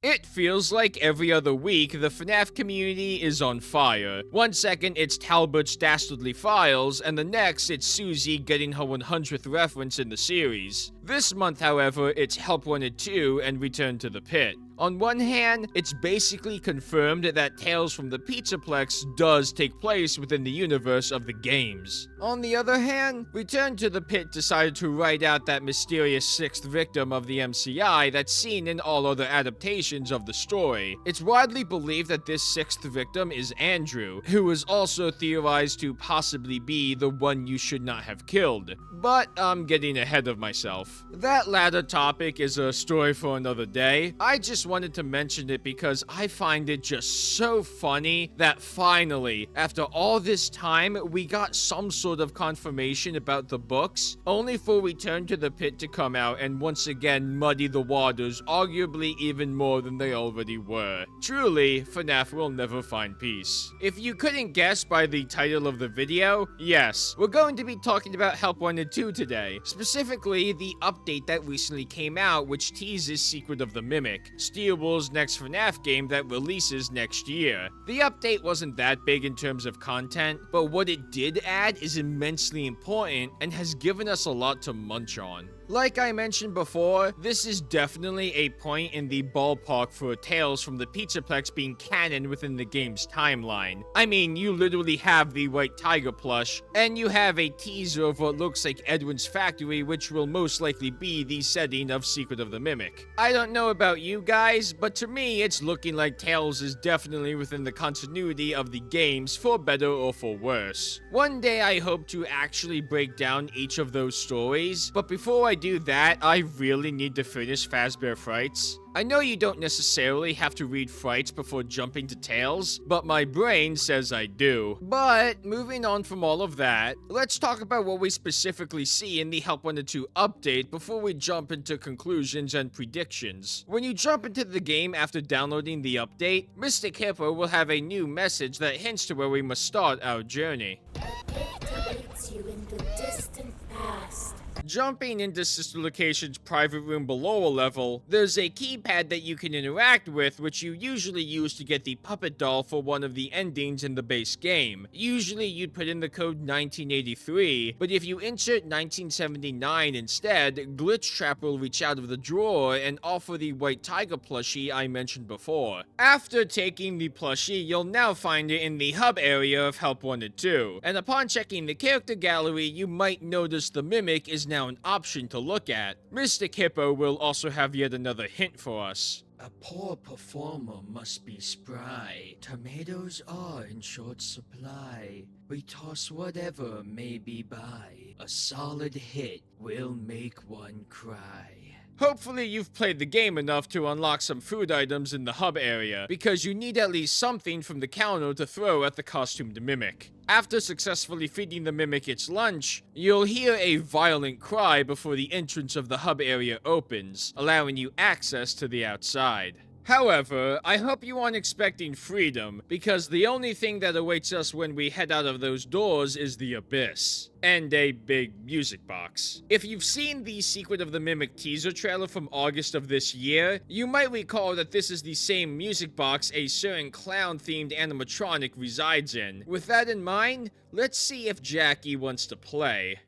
It feels like every other week, the FNAF community is on fire. One second, it's Talbot's Dastardly Files, and the next, it's Susie getting her 100th reference in the series. This month, however, it's Help Wanted 2 and Return to the Pit. On one hand, it's basically confirmed that Tales from the Pizzaplex does take place within the universe of the games. On the other hand, Return to the Pit decided to write out that mysterious sixth victim of the MCI that's seen in all other adaptations of the story. It's widely believed that this sixth victim is Andrew, who is also theorized to possibly be the one you should not have killed. But I'm getting ahead of myself. That latter topic is a story for another day. I just wanted to mention it because I find it just so funny that finally, after all this time, we got some sort of confirmation about the books, only for Return to the Pit to come out and once again muddy the waters, arguably even more than they already were. Truly, FNAF will never find peace. If you couldn't guess by the title of the video, yes, we're going to be talking about Help Wanted 2 today, specifically the update that recently came out which teases Secret of the Mimic, Steelwool's next FNAF game that releases next year. The update wasn't that big in terms of content, but what it did add is immensely important and has given us a lot to munch on. Like I mentioned before, this is definitely a point in the ballpark for Tales from the Pizzaplex being canon within the game's timeline. I mean, you literally have the White Tiger plush, and you have a teaser of what looks like Edwin's factory, which will most likely be the setting of Secret of the Mimic. I don't know about you guys, but to me, it's looking like Tales is definitely within the continuity of the games, for better or for worse. One day I hope to actually break down each of those stories, but before I do that, I really need to finish Fazbear Frights. I know you don't necessarily have to read Frights before jumping to Tales, but my brain says I do. But moving on from all of that, let's talk about what we specifically see in the Help Wanted 2 update before we jump into conclusions and predictions. When you jump into the game after downloading the update, Mystic Hippo will have a new message that hints to where we must start our journey. Activates you in the distant past. Jumping into Sister Location's private room below a level, there's a keypad that you can interact with, which you usually use to get the puppet doll for one of the endings in the base game. Usually you'd put in the code 1983, but if you insert 1979 instead, Glitch Trap will reach out of the drawer and offer the White Tiger plushie I mentioned before. After taking the plushie, you'll now find it in the hub area of Help Wanted 2, and upon checking the character gallery, you might notice the Mimic is now an option to look at. Mystic Hippo will also have yet another hint for us. A poor performer must be spry. Tomatoes are in short supply. We toss whatever may be by. A solid hit will make one cry. Hopefully you've played the game enough to unlock some food items in the hub area, because you need at least something from the counter to throw at the costumed Mimic. After successfully feeding the Mimic its lunch, you'll hear a violent cry before the entrance of the hub area opens, allowing you access to the outside. However, I hope you aren't expecting freedom, because the only thing that awaits us when we head out of those doors is the abyss. And a big music box. If you've seen the Secret of the Mimic teaser trailer from August of this year, you might recall that this is the same music box a certain clown-themed animatronic resides in. With that in mind, let's see if Jackie wants to play.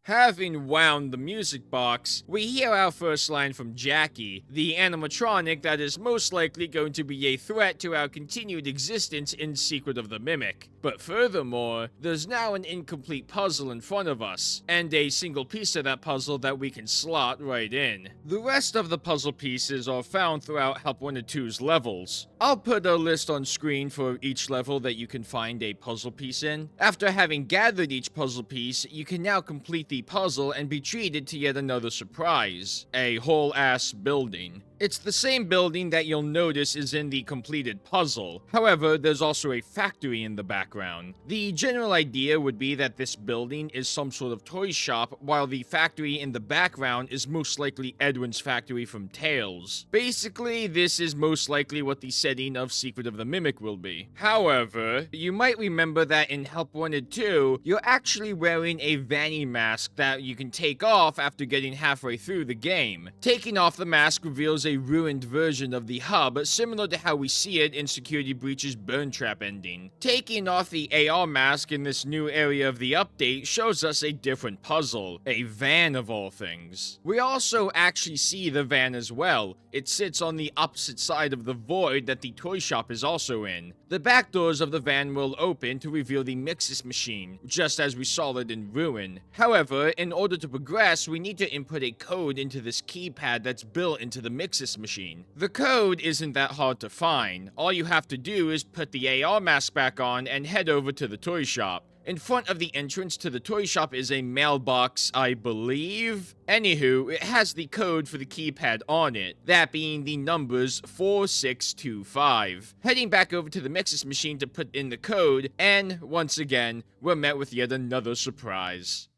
Having wound the music box, we hear our first line from Jackie, the animatronic that is most likely going to be a threat to our continued existence in Secret of the Mimic. But furthermore, there's now an incomplete puzzle in front of us, and a single piece of that puzzle that we can slot right in. The rest of the puzzle pieces are found throughout Help Wanted 2's levels. I'll put a list on screen for each level that you can find a puzzle piece in. After having gathered each puzzle piece, you can now complete the puzzle and be treated to yet another surprise, a whole-ass building. It's the same building that you'll notice is in the completed puzzle. However, there's also a factory in the background. The general idea would be that this building is some sort of toy shop, while the factory in the background is most likely Edwin's factory from Tales. Basically, this is most likely what the setting of Secret of the Mimic will be. However, you might remember that in Help Wanted 2, you're actually wearing a Vanny mask that you can take off after getting halfway through the game. Taking off the mask reveals a ruined version of the hub, similar to how we see it in Security Breach's Burn Trap ending. Taking off the AR mask in this new area of the update shows us a different puzzle, a van of all things. We also actually see the van as well. It sits on the opposite side of the void that the toy shop is also in. The back doors of the van will open to reveal the Mixus machine, just as we saw it in Ruin. However, in order to progress, we need to input a code into this keypad that's built into the Mixus machine. The code isn't that hard to find. All you have to do is put the AR mask back on and head over to the toy shop. In front of the entrance to the toy shop is a mailbox, I believe. Anywho, it has the code for the keypad on it, that being the numbers 4625. Heading back over to the Mixus machine to put in the code, and once again, we're met with yet another surprise.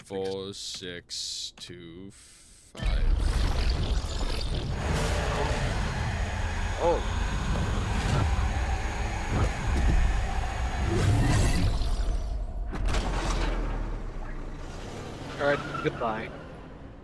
4625. Oh. Alright, goodbye.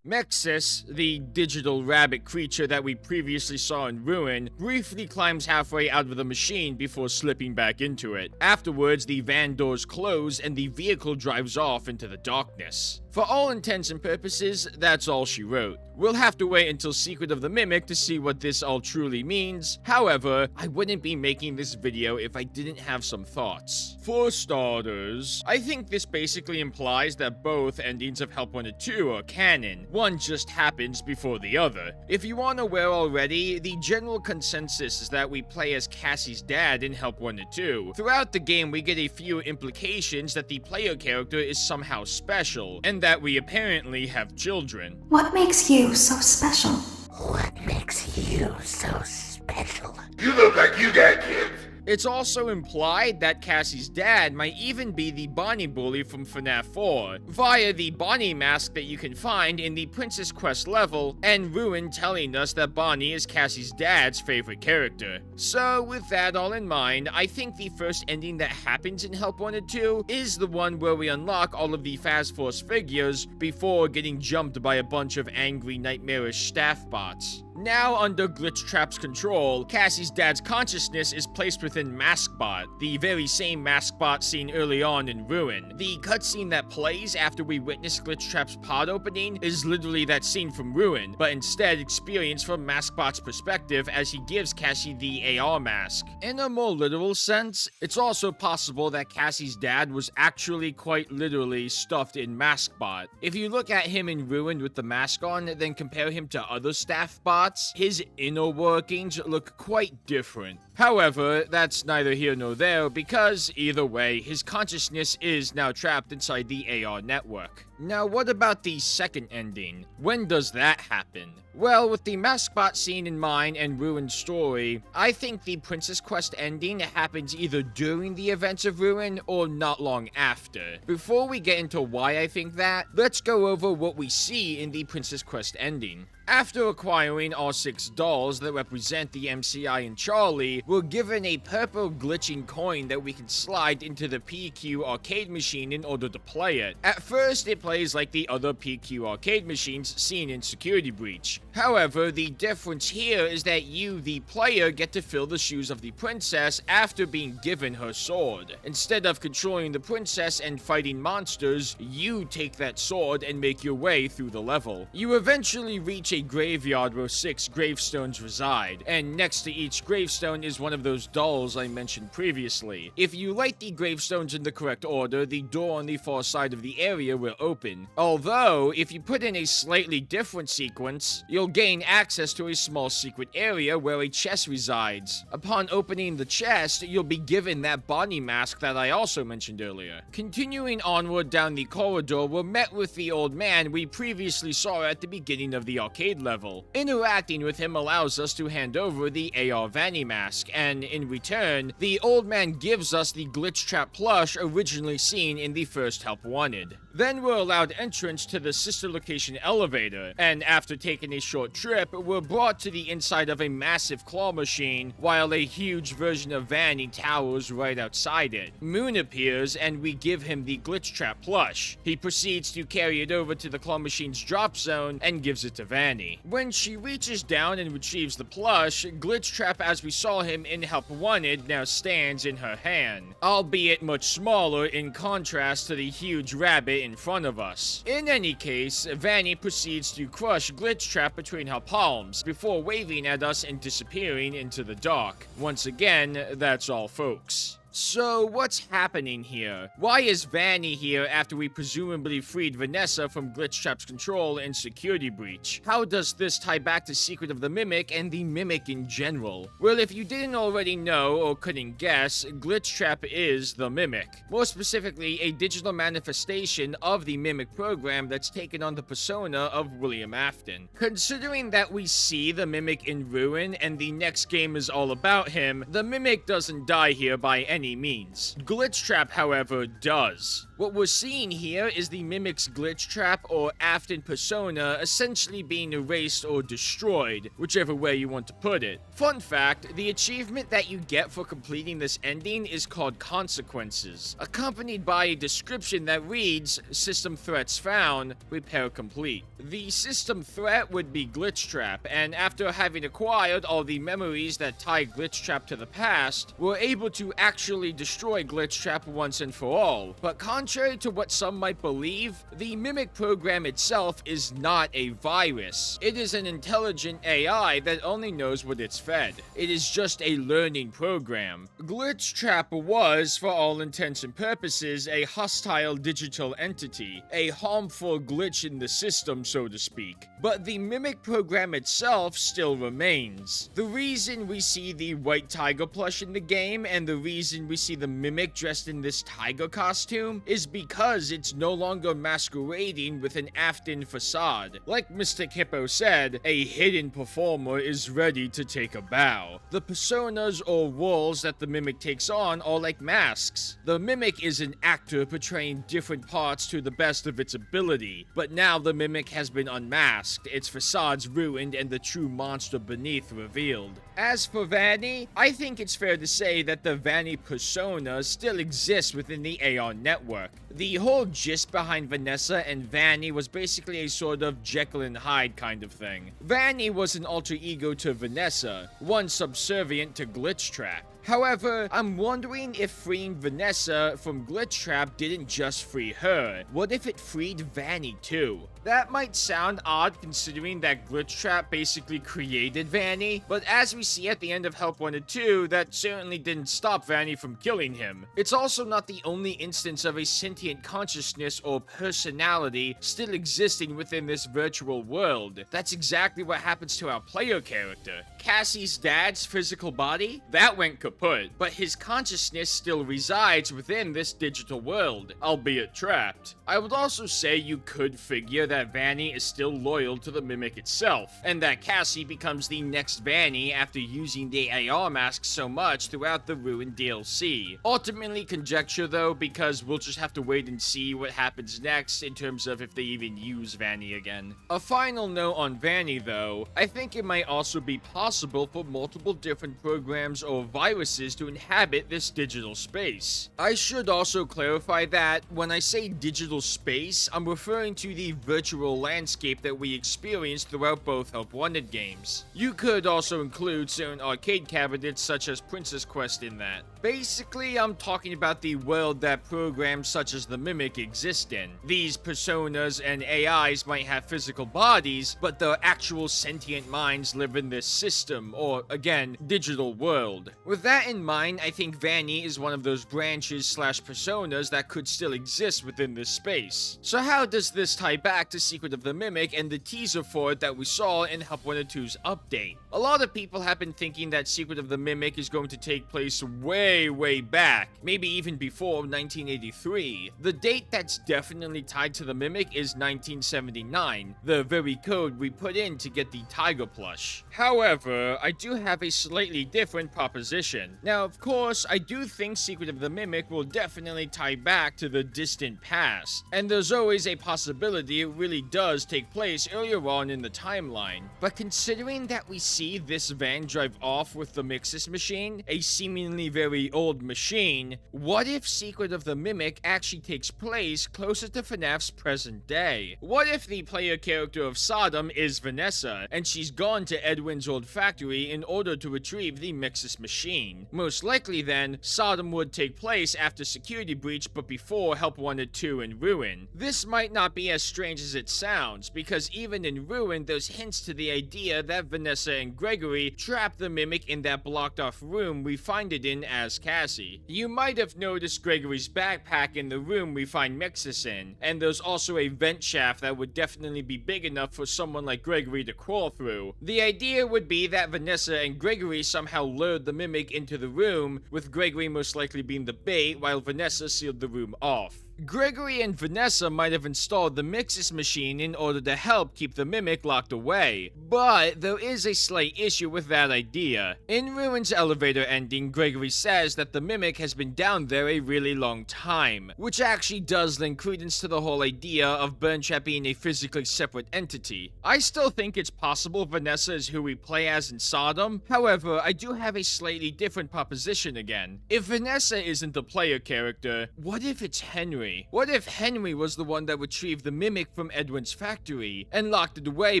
Mexus, the digital rabbit creature that we previously saw in Ruin, briefly climbs halfway out of the machine before slipping back into it. Afterwards, the van doors close and the vehicle drives off into the darkness. For all intents and purposes, that's all she wrote. We'll have to wait until Secret of the Mimic to see what this all truly means. However, I wouldn't be making this video if I didn't have some thoughts. For starters, I think this basically implies that both endings of Help Wanted 2 are canon. One just happens before the other. If you aren't aware already, the general consensus is that we play as Cassie's dad in Help Wanted 2. Throughout the game, we get a few implications that the player character is somehow special, and that we apparently have children. What makes you so special? What makes you so special? You look like you got kids. It's also implied that Cassie's dad might even be the Bonnie bully from FNAF 4, via the Bonnie mask that you can find in the Princess Quest level, and Ruin telling us that Bonnie is Cassie's dad's favorite character. So with that all in mind, I think the first ending that happens in Help Wanted 2 is the one where we unlock all of the Fast Force figures before getting jumped by a bunch of angry, nightmarish staff bots. Now under Glitch Trap's control, Cassie's dad's consciousness is placed within Maskbot, the very same Maskbot seen early on in Ruin. The cutscene that plays after we witness Glitch Trap's pod opening is literally that scene from Ruin, but instead experienced from Maskbot's perspective as he gives Cassie the AR mask. In a more literal sense, it's also possible that Cassie's dad was actually quite literally stuffed in Maskbot. If you look at him in Ruin with the mask on, then compare him to other staff bots, his inner workings look quite different. However, that's neither here nor there because, either way, his consciousness is now trapped inside the AR network. Now, what about the second ending? When does that happen? Well, with the Maskbot scene in mind and Ruin's story, I think the Princess Quest ending happens either during the events of Ruin or not long after. Before we get into why I think that, let's go over what we see in the Princess Quest ending. After acquiring all 6 dolls that represent the MCI and Charlie, we're given a purple glitching coin that we can slide into the PQ arcade machine in order to play it. At first, it plays like the other PQ arcade machines seen in Security Breach. However, the difference here is that you, the player, get to fill the shoes of the princess after being given her sword. Instead of controlling the princess and fighting monsters, you take that sword and make your way through the level. You eventually reach a graveyard where 6 gravestones reside, and next to each gravestone is one of those dolls I mentioned previously. If you light the gravestones in the correct order, the door on the far side of the area will open. Although, if you put in a slightly different sequence, you'll gain access to a small secret area where a chest resides. Upon opening the chest, you'll be given that Bonnie mask that I also mentioned earlier. Continuing onward down the corridor, we're met with the old man we previously saw at the beginning of the arcade arcade level. Interacting with him allows us to hand over the AR Vanny mask, and in return, the old man gives us the glitch trap plush originally seen in the first Help Wanted. Then we're allowed entrance to the sister location elevator, and after taking a short trip, we're brought to the inside of a massive claw machine, while a huge version of Vanny towers right outside it. Moon appears, and we give him the glitch trap plush. He proceeds to carry it over to the claw machine's drop zone and gives it to Vanny. When she reaches down and retrieves the plush, glitch trap as we saw him in Help Wanted now stands in her hand, albeit much smaller in contrast to the huge rabbit in front of us. In any case, Vanny proceeds to crush glitch trap between her palms before waving at us and disappearing into the dark. Once again, that's all folks. So, what's happening here? Why is Vanny here after we presumably freed Vanessa from Glitch Trap's control and security breach? How does this tie back to Secret of the Mimic and the Mimic in general? Well, if you didn't already know or couldn't guess, Glitch Trap is the Mimic. More specifically, a digital manifestation of the Mimic program that's taken on the persona of William Afton. Considering that we see the Mimic in Ruin and the next game is all about him, the Mimic doesn't die here by any means. Glitch Trap, however, does. What we're seeing here is the Mimic's Glitch Trap or Afton persona essentially being erased or destroyed, whichever way you want to put it. Fun fact, the achievement that you get for completing this ending is called Consequences, accompanied by a description that reads, System threats found, repair complete. The system threat would be Glitch Trap, and after having acquired all the memories that tie Glitch Trap to the past, we're able to actually destroy Glitch Trap once and for all. But contrary to what some might believe, the Mimic program itself is not a virus. It is an intelligent AI that only knows what it's fed. It is just a learning program. Glitch Trap was, for all intents and purposes, a hostile digital entity, a harmful glitch in the system, so to speak. But the Mimic program itself still remains. The reason we see the white tiger plush in the game and the reason we see the Mimic dressed in this tiger costume is because it's no longer masquerading with an Afton facade. Like Mystic Hippo said, a hidden performer is ready to take a bow. The personas or roles that the Mimic takes on are like masks. The Mimic is an actor portraying different parts to the best of its ability, but now the Mimic has been unmasked, its facades ruined, and the true monster beneath revealed. As for Vanny, I think it's fair to say that the Vanny persona still exists within the AR network. The whole gist behind Vanessa and Vanny was basically a sort of Jekyll and Hyde kind of thing. Vanny was an alter ego to Vanessa, one subservient to Glitch Trap. However, I'm wondering if freeing Vanessa from Glitch Trap didn't just free her. What if it freed Vanny too? That might sound odd considering that Glitch Trap basically created Vanny, but as we see at the end of Help Wanted 2, that certainly didn't stop Vanny from killing him. It's also not the only instance of a sentient consciousness or personality still existing within this virtual world. That's exactly what happens to our player character. Cassie's dad's physical body? That went kaput, but his consciousness still resides within this digital world, albeit trapped. I would also say you could figure that Vanny is still loyal to the Mimic itself, and that Cassie becomes the next Vanny after using the AR mask so much throughout the Ruined DLC. Ultimately conjecture though, because we'll just have to wait and see what happens next in terms of if they even use Vanny again. A final note on Vanny though, I think it might also be possible for multiple different programs or viruses to inhabit this digital space. I should also clarify that when I say digital space, I'm referring to the virtual landscape that we experience throughout both Help Wanted games. You could also include certain arcade cabinets such as Princess Quest in that. Basically, I'm talking about the world that programs such as the Mimic exist in. These personas and AIs might have physical bodies, but their actual sentient minds live in this system, or again, digital world. With that that in mind, I think Vanny is one of those branches slash personas that could still exist within this space. So how does this tie back to Secret of the Mimic and the teaser for it that we saw in Help 102's update? A lot of people have been thinking that Secret of the Mimic is going to take place way back, maybe even before 1983. The date that's definitely tied to the Mimic is 1979, the very code we put in to get the Tiger plush. However, I do have a slightly different proposition. Now, of course, I do think Secret of the Mimic will definitely tie back to the distant past, and there's always a possibility it really does take place earlier on in the timeline. But considering that we see this van drive off with the Mixus machine, a seemingly very old machine, what if Secret of the Mimic actually takes place closer to FNAF's present day? What if the player character of Sodom is Vanessa, and she's gone to Edwin's old factory in order to retrieve the Mixus machine? Most likely then, Sodom would take place after Security Breach but before Help 102 in Ruin. This might not be as strange as it sounds, because even in Ruin there's hints to the idea that Vanessa and Gregory trapped the Mimic in that blocked off room we find it in as Cassie. You might have noticed Gregory's backpack in the room we find Mixus in, and there's also a vent shaft that would definitely be big enough for someone like Gregory to crawl through. The idea would be that Vanessa and Gregory somehow lured the Mimic into the room, with Gregory most likely being the bait while Vanessa sealed the room off. Gregory and Vanessa might have installed the Mixus machine in order to help keep the Mimic locked away, but there is a slight issue with that idea. In Ruin's elevator ending, Gregory says that the Mimic has been down there a really long time, which actually does lend credence to the whole idea of Burntrap being a physically separate entity. I still think it's possible Vanessa is who we play as in Sodom, however, I do have a slightly different proposition again. If Vanessa isn't the player character, what if it's Henry? What if Henry was the one that retrieved the Mimic from Edwin's factory and locked it away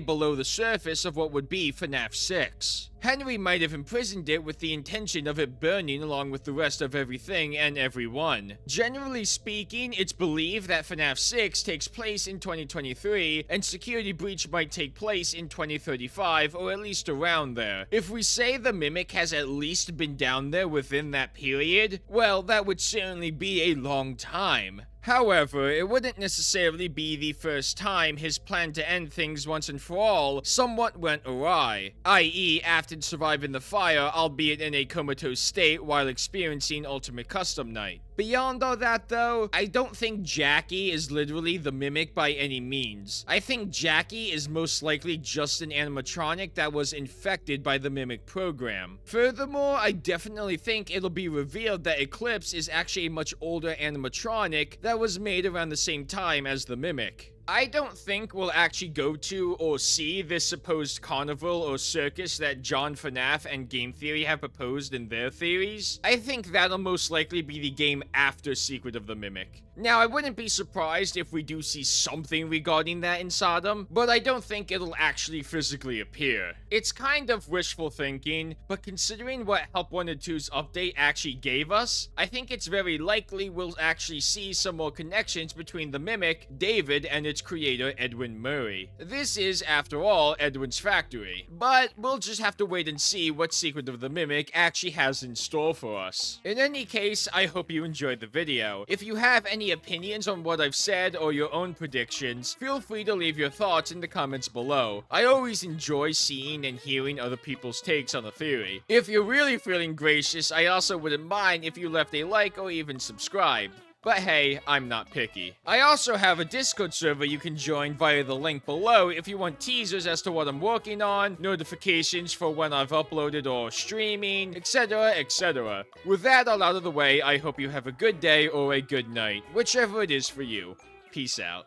below the surface of what would be FNAF 6? Henry might have imprisoned it with the intention of it burning along with the rest of everything and everyone. Generally speaking, it's believed that FNAF 6 takes place in 2023, and Security Breach might take place in 2035, or at least around there. If we say the Mimic has at least been down there within that period, well, that would certainly be a long time. However, it wouldn't necessarily be the first time his plan to end things once and for all somewhat went awry, i.e. after surviving the fire, albeit in a comatose state while experiencing Ultimate Custom Night. Beyond all that though, I don't think Jackie is literally the Mimic by any means. I think Jackie is most likely just an animatronic that was infected by the Mimic program. Furthermore, I definitely think it'll be revealed that Eclipse is actually a much older animatronic that was made around the same time as the Mimic. I don't think we'll actually go to or see this supposed carnival or circus that John FNAF and Game Theory have proposed in their theories. I think that'll most likely be the game after Secret of the Mimic. Now, I wouldn't be surprised if we do see something regarding that in Sodom, but I don't think it'll actually physically appear. It's kind of wishful thinking, but considering what Help 102's update actually gave us, I think it's very likely we'll actually see some more connections between the Mimic, David, and its creator Edwin Murray. This is, after all, Edwin's factory, but we'll just have to wait and see what Secret of the Mimic actually has in store for us. In any case, I hope you enjoyed the video. If you have any opinions on what I've said or your own predictions, feel free to leave your thoughts in the comments below. I always enjoy seeing and hearing other people's takes on a theory. If you're really feeling gracious, I also wouldn't mind if you left a like or even subscribed. But hey, I'm not picky. I also have a Discord server you can join via the link below if you want teasers as to what I'm working on, notifications for when I've uploaded or streaming, etc, etc. With that all out of the way, I hope you have a good day or a good night, whichever it is for you. Peace out.